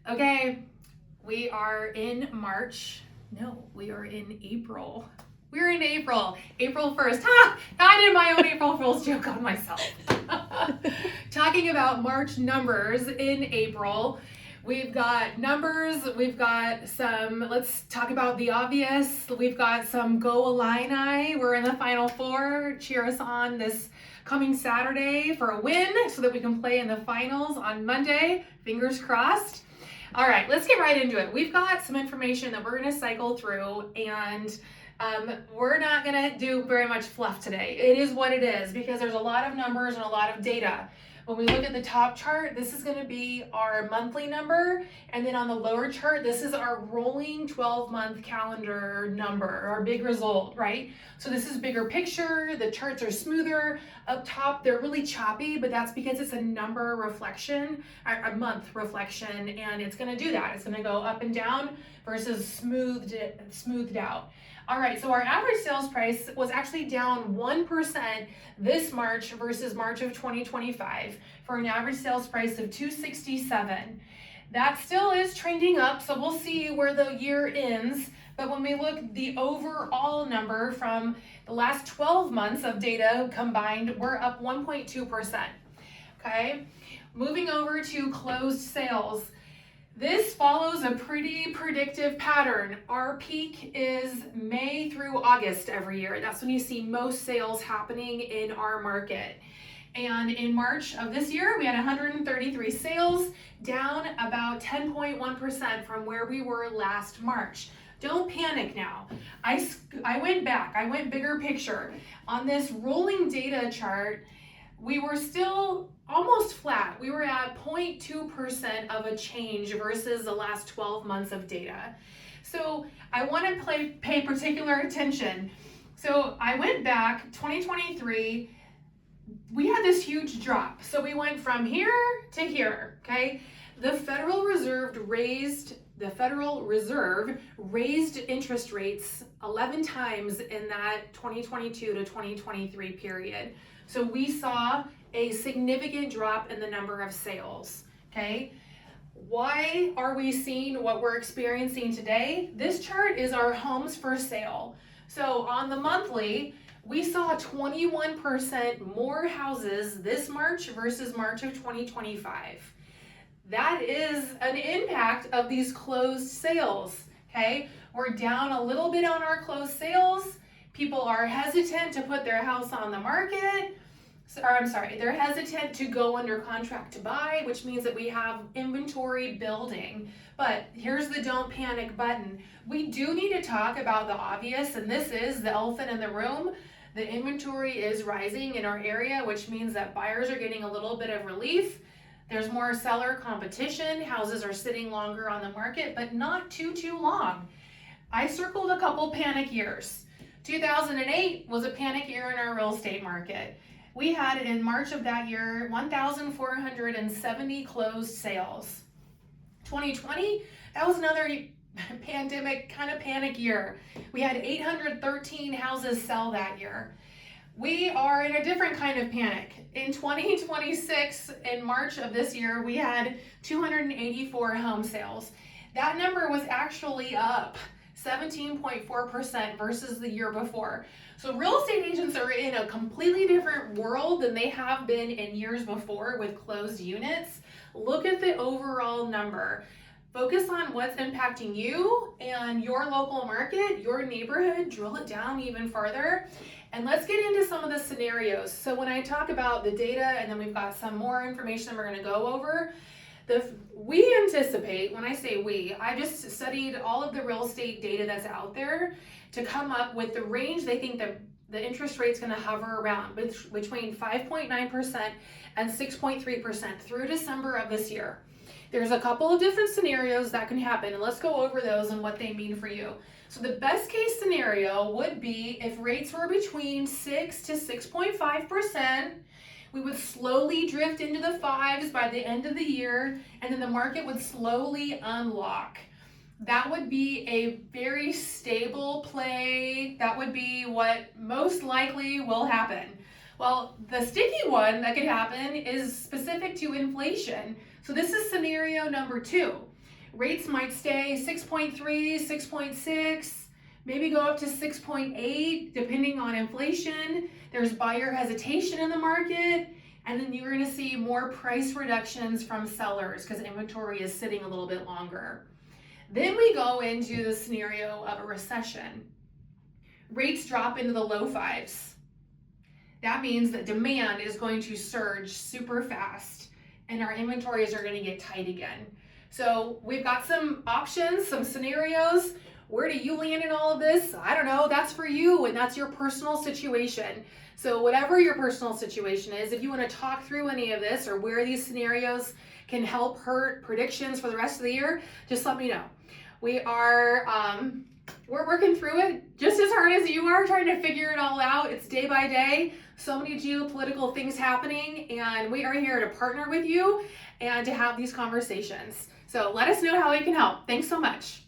Okay, we are in March. No, we are in April. We're in April. April 1st. Ha! I did my own April Fool's joke on myself. Talking about March numbers in April. We've got numbers, we've got some, let's talk about the obvious. We've got some Go Illini. We're in the Final Four. Cheer us on this coming Saturday for a win so that we can play in the finals on Monday. Fingers crossed. All right, let's get right into it. We've got some information that we're going to cycle through, and we're not going to do very much fluff today. It is what it is because there's a lot of numbers and a lot of data. When we look at the top chart, this is going to be our monthly number, and then on the lower chart, this is our rolling 12-month calendar number, our big result, right? So this is bigger picture, the charts are smoother. Up top, they're really choppy, but that's because it's a number reflection, a month reflection, and it's going to do that. It's going to go up and down versus smoothed out. All right, so our average sales price was actually down 1% this March versus March of 2025 for an average sales price of $267. That still is trending up, so we'll see where the year ends. But when we look the overall number from the last 12 months of data combined, we're up 1.2%. Okay, moving over to closed sales. This follows a pretty predictive pattern. Our peak is May through August every year. That's when you see most sales happening in our market. And in March of this year, we had 133 sales, down about 10.1% from where we were last March. Don't panic now. I went back, I went bigger picture. On this rolling data chart, we were still almost flat. We were at 0.2% of a change versus the last 12 months of data. So I want to pay particular attention. So I went back, 2023, we had this huge drop. So we went from here to here, okay? The Federal Reserve raised interest rates 11 times in that 2022 to 2023 period. So we saw a significant drop in the number of sales, okay? Why are we seeing what we're experiencing today? This chart is our homes for sale. So on the monthly, we saw 21% more houses this March versus March of 2025. That is an impact of these closed sales, okay? We're down a little bit on our closed sales. People are hesitant to put their house on the market. They're hesitant to go under contract to buy, which means that we have inventory building. But here's the don't panic button. We do need to talk about the obvious, and this is the elephant in the room. The inventory is rising in our area, which means that buyers are getting a little bit of relief. There's more seller competition. Houses are sitting longer on the market, but not too long. I circled a couple panic years. 2008 was a panic year in our real estate market. We had in March of that year 1,470 closed sales. 2020, that was another pandemic kind of panic year. We had 813 houses sell that year. We are in a different kind of panic. In 2026, in March of this year, we had 284 home sales. That number was actually up 17.4% versus the year before. So real estate agents are in a completely different world than they have been in years before with closed units. Look at the overall number. Focus on what's impacting you and your local market, your neighborhood, drill it down even further. And let's get into some of the scenarios. So when I talk about the data, and then we've got some more information we're going to go over, we anticipate, when I say we, I just studied all of the real estate data that's out there to come up with the range they think that the interest rate's going to hover around between 5.9% and 6.3% through December of this year. There's a couple of different scenarios that can happen, and let's go over those and what they mean for you. So the best case scenario would be if rates were between 6 to 6.5%, we would slowly drift into the fives by the end of the year, and then the market would slowly unlock. That would be a very stable play. That would be what most likely will happen. Well, the sticky one that could happen is specific to inflation. So this is scenario number 2. Rates might stay 6.3, 6.6, maybe go up to 6.8, depending on inflation. There's buyer hesitation in the market. And then you're gonna see more price reductions from sellers because inventory is sitting a little bit longer. Then we go into the scenario of a recession. Rates drop into the low fives. That means that demand is going to surge super fast and our inventories are gonna get tight again. So we've got some options, some scenarios. Where do you land in all of this? I don't know, that's for you and that's your personal situation. So whatever your personal situation is, if you want to talk through any of this or where these scenarios can help hurt predictions for the rest of the year, just let me know. We are, we're working through it just as hard as you are trying to figure it all out. It's day by day, so many geopolitical things happening, and we are here to partner with you and to have these conversations. So let us know how we can help. Thanks so much.